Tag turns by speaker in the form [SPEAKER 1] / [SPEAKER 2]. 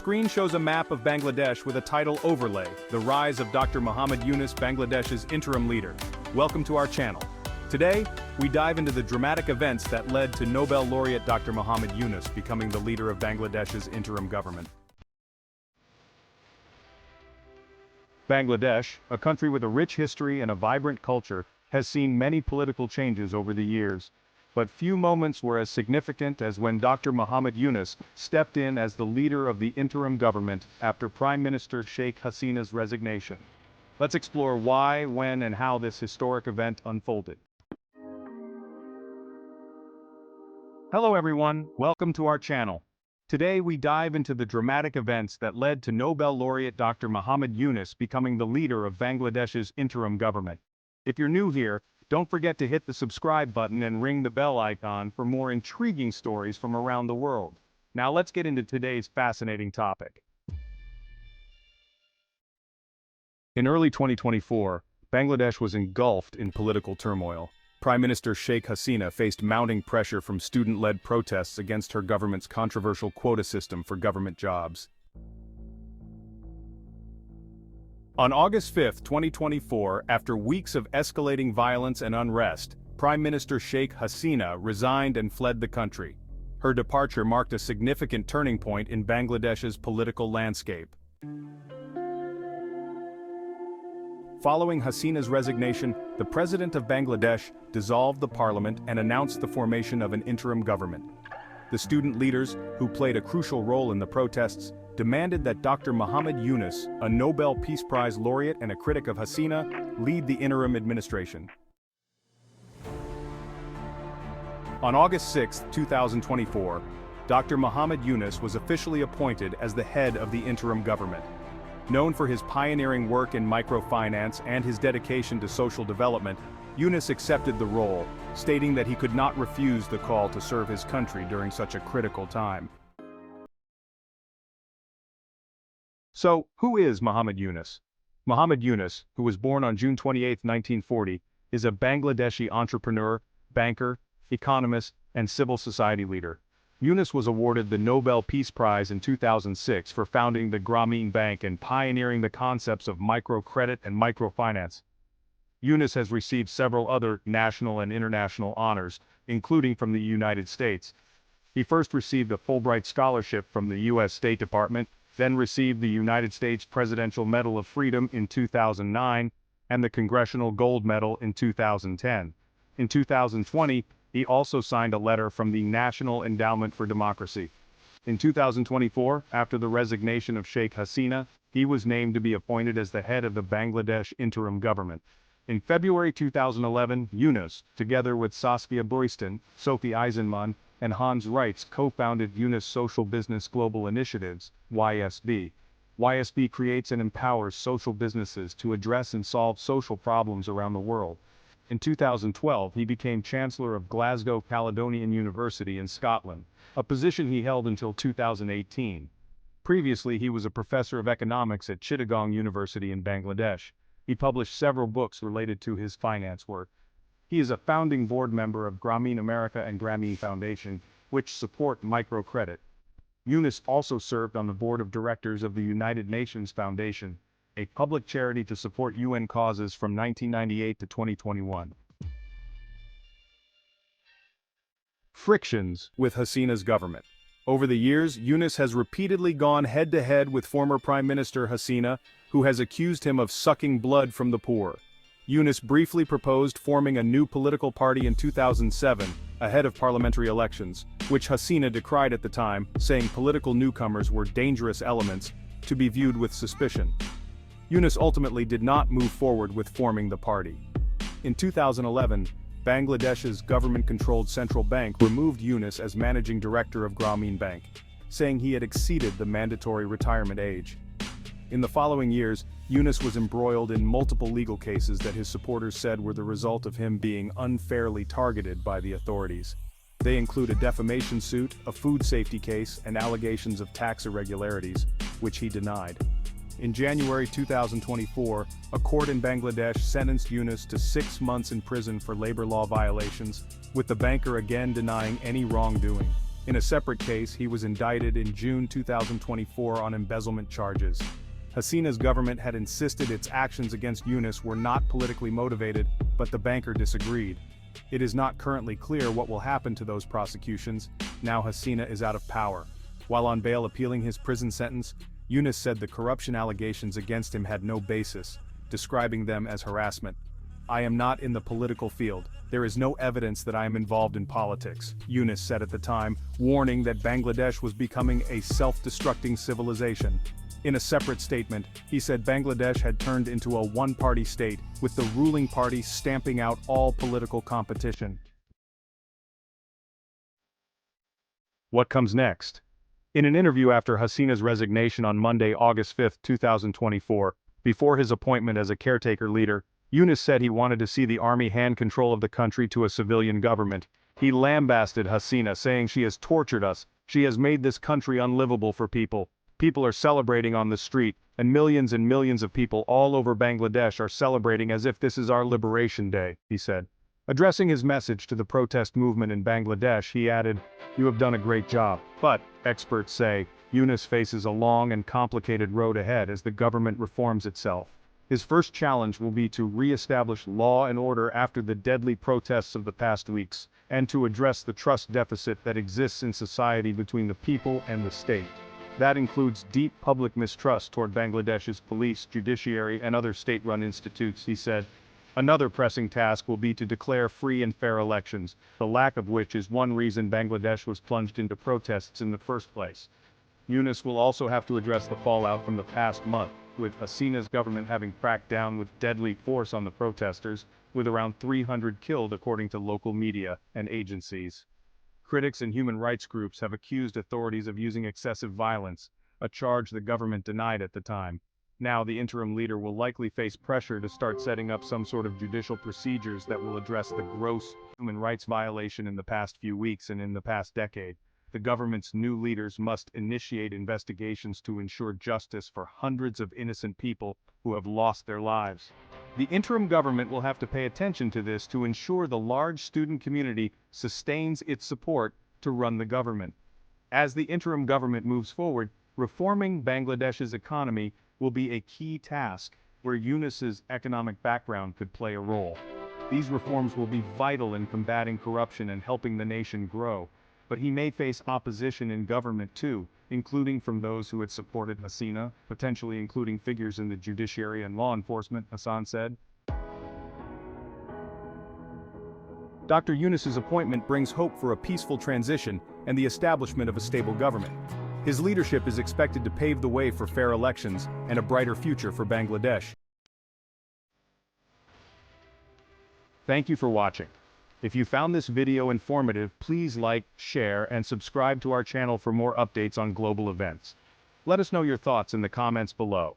[SPEAKER 1] screen shows a map of Bangladesh with a title overlay, The Rise of Dr. Muhammad Yunus, Bangladesh's interim leader. Welcome to our channel. Today, we dive into the dramatic events that led to Nobel Laureate Dr. Muhammad Yunus becoming the leader of Bangladesh's interim government. Bangladesh, a country with a rich history and a vibrant culture, has seen many political changes over the years. But few moments were as significant as when Dr. Muhammad Yunus stepped in as the leader of the interim government after Prime Minister Sheikh Hasina's resignation. Let's explore why, when, and how this historic event unfolded. Hello everyone, welcome to our channel. Today we dive into the dramatic events that led to Nobel Laureate Dr. Muhammad Yunus becoming the leader of Bangladesh's interim government. If you're new here, don't forget to hit the subscribe button and ring the bell icon for more intriguing stories from around the world. Now let's get into today's fascinating topic. In early 2024, Bangladesh was engulfed in political turmoil. Prime Minister Sheikh Hasina faced mounting pressure from student-led protests against her government's controversial quota system for government jobs. On August 5, 2024, after weeks of escalating violence and unrest, Prime Minister Sheikh Hasina resigned and fled the country. Her departure marked a significant turning point in Bangladesh's political landscape. Following Hasina's resignation, the President of Bangladesh dissolved the parliament and announced the formation of an interim government. The student leaders, who played a crucial role in the protests, demanded that Dr. Muhammad Yunus, a Nobel Peace Prize laureate and a critic of Hasina, lead the interim administration. On August 6, 2024, Dr. Muhammad Yunus was officially appointed as the head of the interim government. Known for his pioneering work in microfinance and his dedication to social development, Yunus accepted the role, stating that he could not refuse the call to serve his country during such a critical time. So, who is Muhammad Yunus? Muhammad Yunus, who was born on June 28, 1940, is a Bangladeshi entrepreneur, banker, economist, and civil society leader. Yunus was awarded the Nobel Peace Prize in 2006 for founding the Grameen Bank and pioneering the concepts of microcredit and microfinance. Yunus has received several other national and international honors, including from the United States. He first received a Fulbright Scholarship from the U.S. State Department, then received the United States Presidential Medal of Freedom in 2009, and the Congressional Gold Medal in 2010. In 2020, he also signed a letter from the National Endowment for Democracy. In 2024, after the resignation of Sheikh Hasina, he was named to be appointed as the head of the Bangladesh interim government. In February 2011, Yunus, together with Saskia Boyston, Sophie Eisenman, and Hans Reitz co-founded Yunus Social Business Global Initiatives, YSB. YSB creates and empowers social businesses to address and solve social problems around the world. In 2012, he became Chancellor of Glasgow Caledonian University in Scotland, a position he held until 2018. Previously, he was a professor of economics at Chittagong University in Bangladesh. He published several books related to his finance work. He is a founding board member of Grameen America and Grameen Foundation, which support microcredit. Yunus also served on the board of directors of the United Nations Foundation, a public charity to support UN causes from 1998 to 2021. Frictions with Hasina's government. Over the years, Yunus has repeatedly gone head-to-head with former Prime Minister Hasina, who has accused him of sucking blood from the poor. Yunus briefly proposed forming a new political party in 2007, ahead of parliamentary elections, which Hasina decried at the time, saying political newcomers were dangerous elements to be viewed with suspicion. Yunus ultimately did not move forward with forming the party. In 2011, Bangladesh's government-controlled central bank removed Yunus as managing director of Grameen Bank, saying he had exceeded the mandatory retirement age. In the following years, Yunus was embroiled in multiple legal cases that his supporters said were the result of him being unfairly targeted by the authorities. They include a defamation suit, a food safety case, and allegations of tax irregularities, which he denied. In January 2024, a court in Bangladesh sentenced Yunus to 6 months in prison for labor law violations, with the banker again denying any wrongdoing. In a separate case, he was indicted in June 2024 on embezzlement charges. Hasina's government had insisted its actions against Yunus were not politically motivated, but the banker disagreed. It is not currently clear what will happen to those prosecutions, now Hasina is out of power. While on bail appealing his prison sentence, Yunus said the corruption allegations against him had no basis, describing them as harassment. "I am not in the political field. There is no evidence that I am involved in politics," Yunus said at the time, warning that Bangladesh was becoming a self-destructing civilization. In a separate statement, he said Bangladesh had turned into a one-party state, with the ruling party stamping out all political competition. What comes next? In an interview after Hasina's resignation on Monday, August 5, 2024, before his appointment as a caretaker leader, Yunus said he wanted to see the army hand control of the country to a civilian government. He lambasted Hasina, saying she has tortured us, she has made this country unlivable for people. People are celebrating on the street, and millions of people all over Bangladesh are celebrating as if this is our liberation day, he said. Addressing his message to the protest movement in Bangladesh, he added, "You have done a great job." But, experts say, Yunus faces a long and complicated road ahead as the government reforms itself. His first challenge will be to re-establish law and order after the deadly protests of the past weeks, and to address the trust deficit that exists in society between the people and the state. That includes deep public mistrust toward Bangladesh's police, judiciary, and other state-run institutes, he said. Another pressing task will be to declare free and fair elections, the lack of which is one reason Bangladesh was plunged into protests in the first place. Yunus will also have to address the fallout from the past month, with Hasina's government having cracked down with deadly force on the protesters, with around 300 killed according to local media and agencies. Critics and human rights groups have accused authorities of using excessive violence, a charge the government denied at the time. Now the interim leader will likely face pressure to start setting up some sort of judicial procedures that will address the gross human rights violation in the past few weeks and in the past decade. The government's new leaders must initiate investigations to ensure justice for hundreds of innocent people who have lost their lives. The interim government will have to pay attention to this to ensure the large student community sustains its support to run the government. As the interim government moves forward, reforming Bangladesh's economy will be a key task where Yunus's economic background could play a role. These reforms will be vital in combating corruption and helping the nation grow. But he may face opposition in government too, including from those who had supported Hasina, potentially including figures in the judiciary and law enforcement, Hassan said. Dr. Yunus's appointment brings hope for a peaceful transition and the establishment of a stable government. His leadership is expected to pave the way for fair elections and a brighter future for Bangladesh. Thank you for watching. If you found this video informative, please like, share, and subscribe to our channel for more updates on global events. Let us know your thoughts in the comments below.